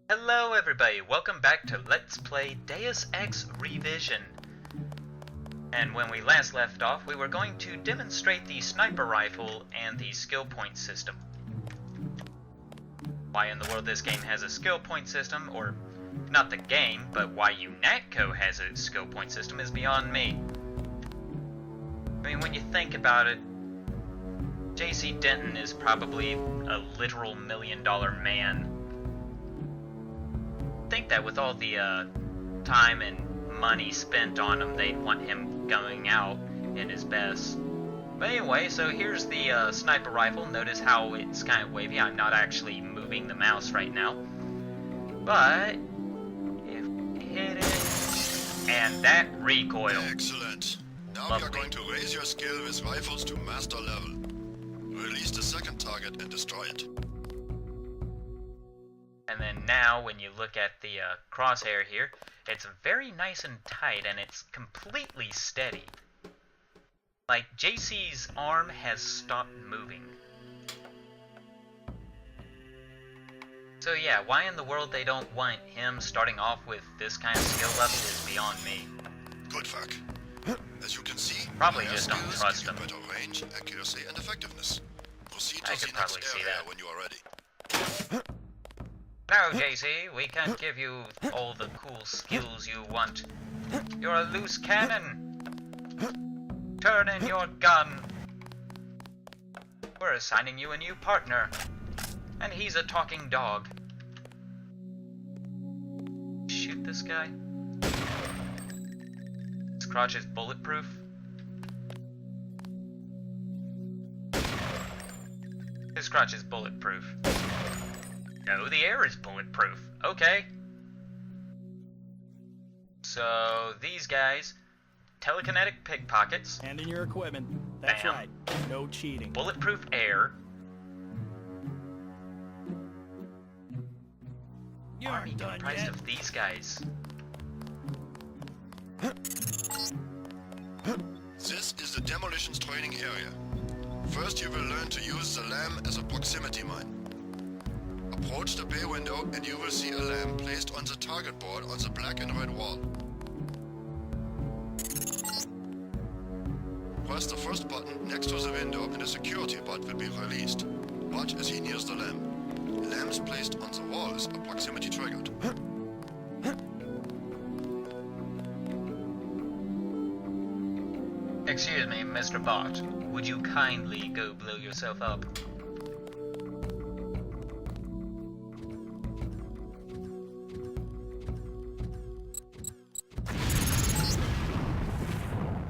Hello everybody, welcome back to Let's Play Deus Ex Revision. And when we last left off, we were going to demonstrate the sniper rifle and the skill point system. Why in the world this game has a skill point system, or not the game, but why UNATCO has a skill point system is beyond me. I mean, when you think about it, J.C. Denton is probably a literal $1 million man. Think that with all the time and money spent on him, they'd want him going out in his best. But anyway, so here's the sniper rifle. Notice how it's kind of wavy. I'm not actually moving the mouse right now. But if we hit it, and that recoil. Excellent. Now Lovely. we are going to raise your skill with rifles to master level. Release the second target and destroy it. And then now, when you look at the crosshair here, it's very nice and tight, and it's completely steady. Like, JC's arm has stopped moving. So yeah, why in the world they don't want him starting off with this kind of skill level is beyond me. Good fuck. As you can see, Probably higher just don't skills trust give him. you better range, accuracy, and effectiveness. Proceed I to could the next probably see area that. when you are ready. No, JC, we can't give you all the cool skills you want. You're a loose cannon. Turn in your gun. We're assigning you a new partner. And he's a talking dog. Shoot this guy. His crotch is bulletproof. His crotch is bulletproof. No, the air is bulletproof. Okay. So, these guys, telekinetic pickpockets, Hand in your equipment. That's Bam. right. No cheating. bulletproof air, You army aren't done comprised yet. of these guys. This is the demolitions training area. First you will learn to use the lamp as a proximity mine. Approach the bay window and you will see a lamp placed on the target board on the black and red wall. Press the first button next to the window and a security bot will be released. Watch as he nears the lamp. Lamps placed on the walls are proximity triggered. Excuse me, Mr. Bot. Would you kindly go blow yourself up?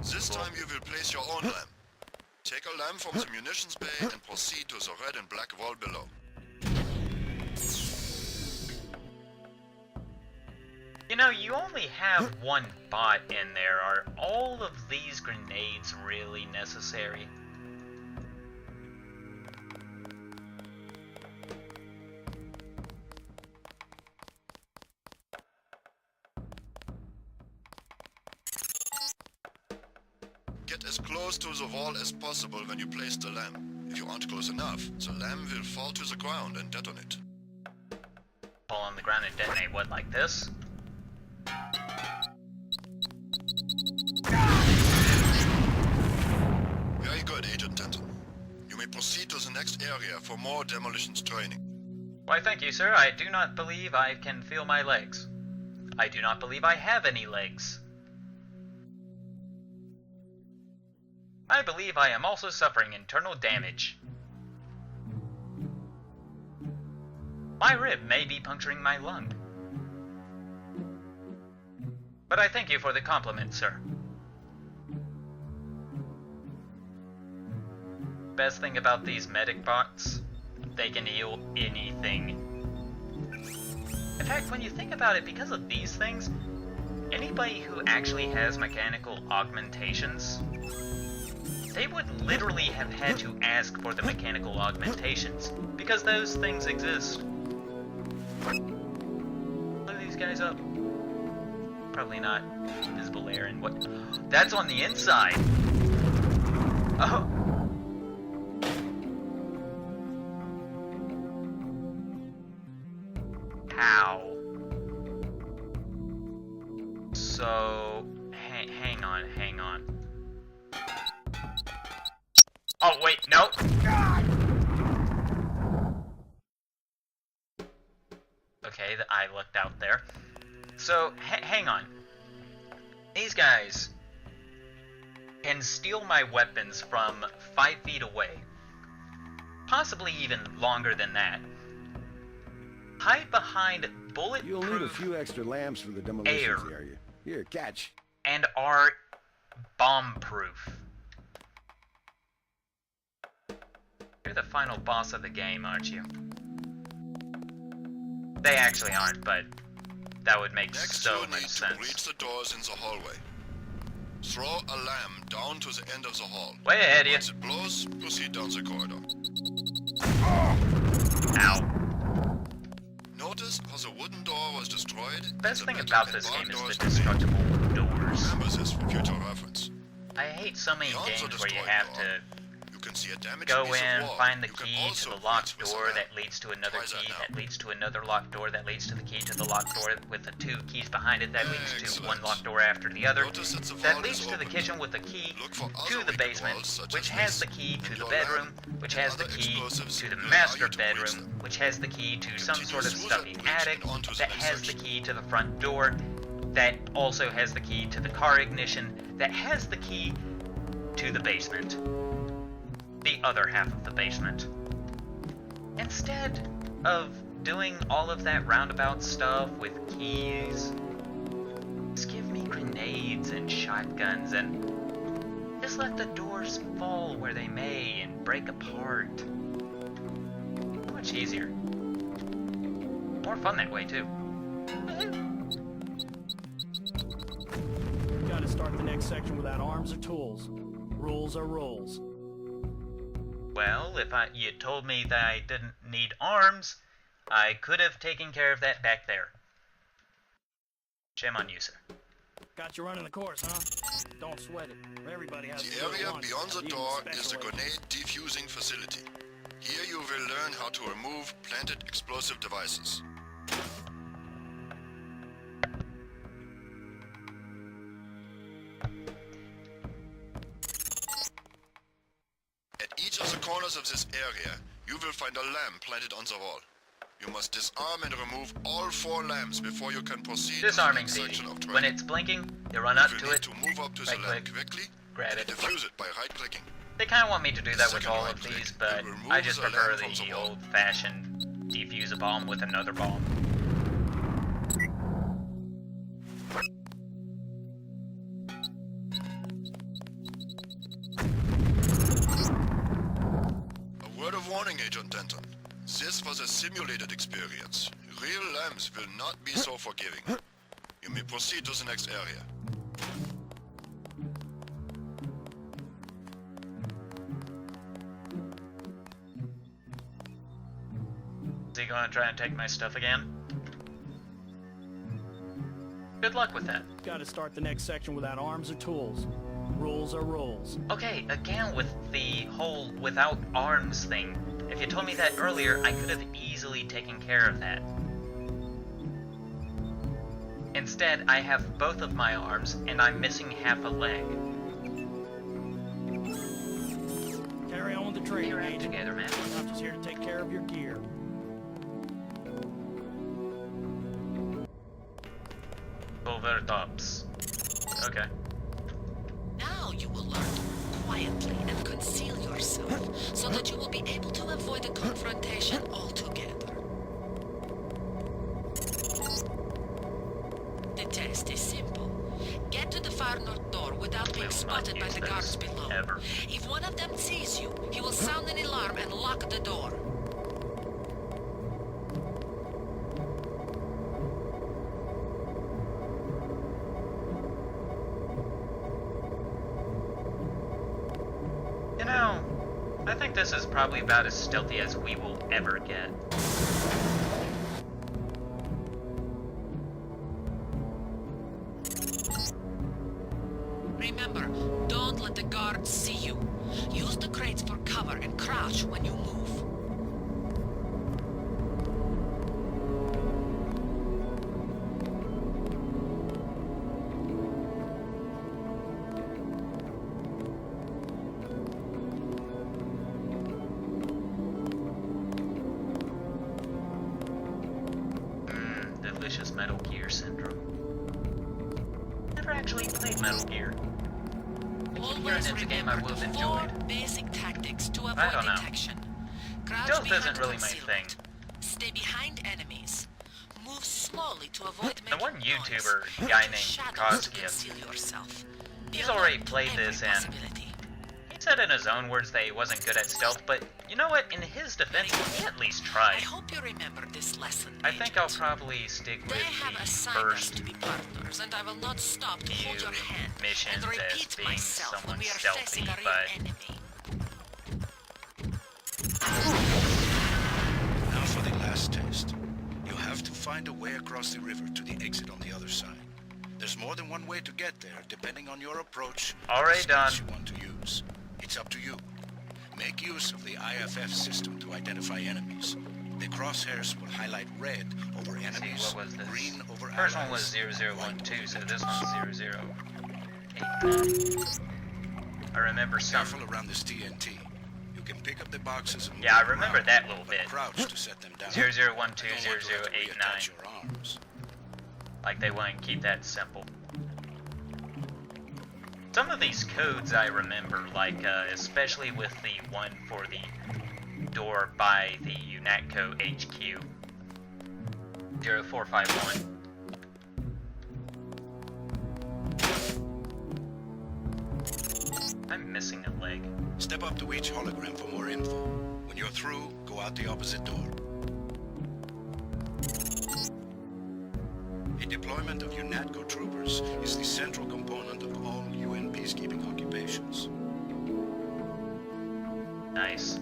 This time you will place your own lamp. Take a lamp from the munitions bay and proceed to the red and black wall below. You know, you only have one bot in there. Are all of these grenades really necessary? Get as close to the wall as possible when you place the lamp. If you aren't close enough, the lamp will fall to the ground and detonate. Fall on the ground and detonate what, like this? Very good, Agent Denton. You may proceed to the next area for more demolitions training. Why, thank you, sir. I do not believe I can feel my legs. I do not believe I have any legs. I believe I am also suffering internal damage. My rib may be puncturing my lung. But I thank you for the compliment, sir. Best thing about these medic bots, they can heal anything. In fact, when you think about it, because of these things, anybody who actually has mechanical augmentations, they would literally have had to ask for the mechanical augmentations, because those things exist. Blow these guys up. Probably not visible air and what? That's on the inside! Oh! how. So, hang on. Oh, wait, no! Okay, I looked out there. So, hang on. These guys can steal my weapons from 5 feet away. Possibly even longer than that. Hide behind bulletproof You'll need a few extra lamps for the demolitions area. Here, catch. and are bomb-proof. You're the final boss of the game, aren't you? They actually aren't, but that would make Next, so you much need to sense. reach the doors in the hallway. Throw a lamp down to the end of the hall. Way ahead of you. Once it blows, proceed down the corridor. Ow. Notice how the wooden door was destroyed? Best and thing the about metal this and game bar is doors the remain. destructible doors. Remember this for future reference. I hate so many Beyond the games where you destroyed have door, to you can see a damaged go piece in, of wall. find the You can key to also the locked reach with door a lamp. that leads to another Try that key now. that leads to another locked door that leads to the key to the locked door with the 2 keys behind it that leads to Excellent. one locked door after the other. Notice that the That vault leads is to the open. kitchen with the key Look for to other the weak basement, walls such which as has this. the key to And the your bedroom, lamp which and has the other key explosives to the will allow master you to reach bedroom, them. which has the key to some Continue sort of through that stuffy bridge attic and onto the that next has the section. key to the front door, that also has the key to the car ignition, that has the key to the basement. The other half of the basement. Instead of doing all of that roundabout stuff with keys, just give me grenades and shotguns and just let the doors fall where they may and break apart. Much easier. More fun that way too. Gotta start the next section without arms or tools. Rules are rules. Well, if you told me that I didn't need arms, I could have taken care of that back there. Shame on you, sir. Got you running the course, huh? Don't sweat it. Everybody has to The do it area once, beyond the even door special is the agents. grenade defusing facility. Here you will learn how to remove planted explosive devices. At each of the corners of this area, you will find a lamp planted on the wall. You must disarm and remove all 4 lamps before you can proceed to the Disarming's next easy. section of When training. it's blinking, you run up You to need it. to move up to the lamp right-click, quickly grab and it. defuse it by right-clicking. They kind of want me to do that with Second all right of click, these, it but will remove I just the prefer lamp from the the wall. old-fashioned defuse a bomb with another bomb. A word of warning, Agent Denton. This was a simulated experience. Real lamps will not be so forgiving. You may proceed to the next area. Is he gonna try and take my stuff again? Good luck with that. Gotta start the next section without arms or tools. Rules are rules. Okay, again with the whole without arms thing. If you told me that earlier, I could have easily taken care of that. Instead, I have both of my arms, and I'm missing half a leg. Carry on with the training, We're out Agent. together, man. I'm just here to take care of your gear. Over tops. Okay. Now you will learn quietly and conceal yourself so that you will be able to avoid a confrontation altogether. The test is simple. Get to the far north door without We being will not spotted by use the this, guards below. ever. If one of them sees you, he will sound an alarm and lock the door. You know, I think this is probably about as stealthy as we will ever get. Remember, don't let the guards see you. Use the crates for cover and crouch when you move. delicious Metal Gear syndrome. Never actually played Metal Gear. Always It's a game I remember would have the 4 enjoyed. basic tactics to I avoid don't know. detection. Crouch Stealth behind isn't really my concealment. thing. Stay behind enemies. Move slowly to avoid The making one noise. YouTuber guy Use named shadows to Kozgia, conceal yourself. Be he's already alert to played every this and possibility. he said in his own words that he wasn't good at stealth, but you know what? In his defense, he at least I tried. hope you remember this lesson, I think I'll Agent. probably stick with They have the assigned us first to be partners, and I will not stop to hold your hand missions and as repeat being myself when somewhat we are stealthy, facing a real but enemy. Now for the last test. You have to find a way across the river to the exit on the other side. There's more than one way to get there, depending on your approach and Already the skills done. you want to use. It's up to you. Make use of the IFF system to identify enemies. The crosshairs will highlight red over enemies, what was this? green over First one allies, was 0012, so this one's 0089. I remember some. Careful around this TNT. You can pick up the boxes and Yeah, I move remember around, that little but bit. crouch to set them down. 0012, You don't want to have to 0089. reattach your arms. Like they want to keep that simple. Some of these codes I remember, like especially with the one for the door by the UNATCO HQ. 0451. I'm missing a leg. Step up to each hologram for more info. When you're through, go out the opposite door. A deployment of UNATCO troopers is the central component of all UN peacekeeping occupations. Nice.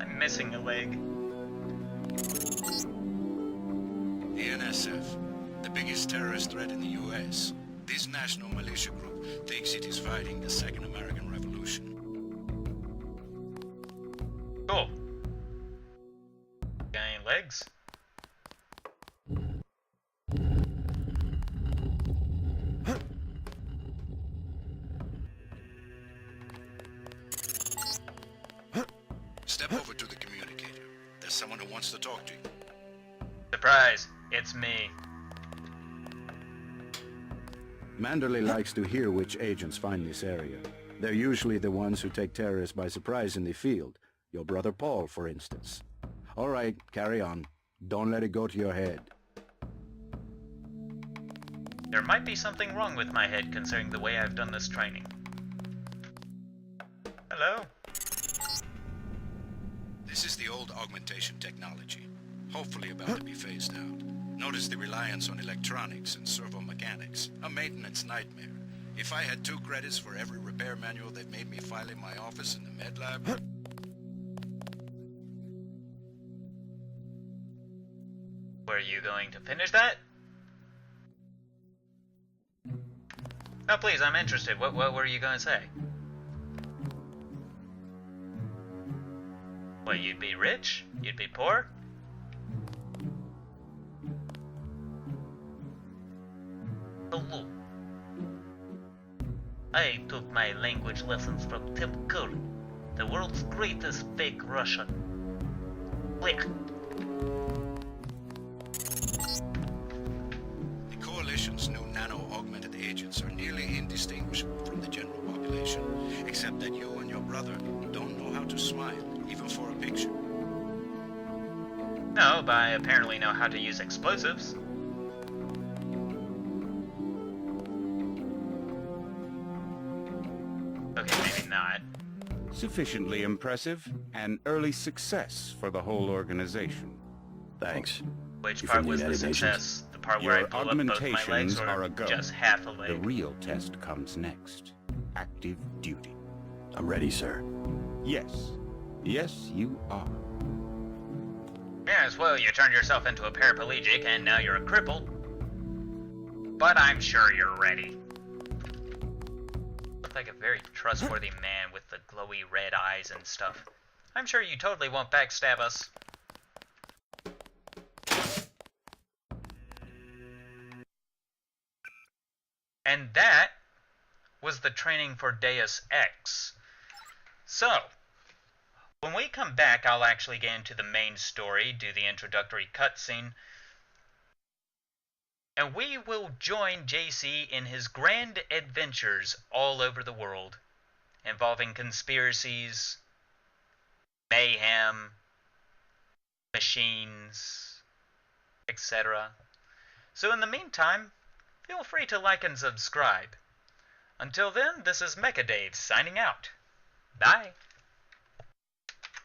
I'm missing a leg. The NSF, the biggest terrorist threat in the US. This national militia group thinks it is fighting the Second American Revolution. Cool. Got any legs? Step over to the communicator. There's someone who wants to talk to you. Surprise! It's me. Manderley likes to hear which agents find this area. They're usually the ones who take terrorists by surprise in the field. Your brother Paul, for instance. All right, carry on. Don't let it go to your head. There might be something wrong with my head considering the way I've done this training. Hello? This is the old augmentation technology, hopefully about to be phased out. Notice the reliance on electronics and servo-mechanics, a maintenance nightmare. If I had 2 credits for every repair manual that made me file in my office in the med lab... Were you going to finish that? No, please, I'm interested. What were you going to say? What, you'd be rich? You'd be poor? Hello. I took my language lessons from Tim Curry, the world's greatest fake Russian. Blech. The Coalition's new nano-augmented agents are nearly indistinguishable from the general population, except that you and your brother don't know how to smile, even for a picture. No, but I apparently know how to use explosives. Okay, maybe not. Sufficiently impressive. An early success for the whole organization. Thanks. Which You part from was the the United success? The part where I Your blew up both my legs, augmentations are or a go. just half a The leg? real test comes next. Active duty. I'm ready, sir. Yes. Yes, you are. Yes, well, you turned yourself into a paraplegic, and now you're a cripple. But I'm sure you're ready. Look like a very trustworthy man with the glowy red eyes and stuff. I'm sure you totally won't backstab us. And that was the training for Deus Ex. So, when we come back, I'll actually get into the main story, do the introductory cutscene, and we will join JC in his grand adventures all over the world, involving conspiracies, mayhem, machines, etc. So in the meantime, feel free to like and subscribe. Until then, this is Mecha Dave signing out. Bye.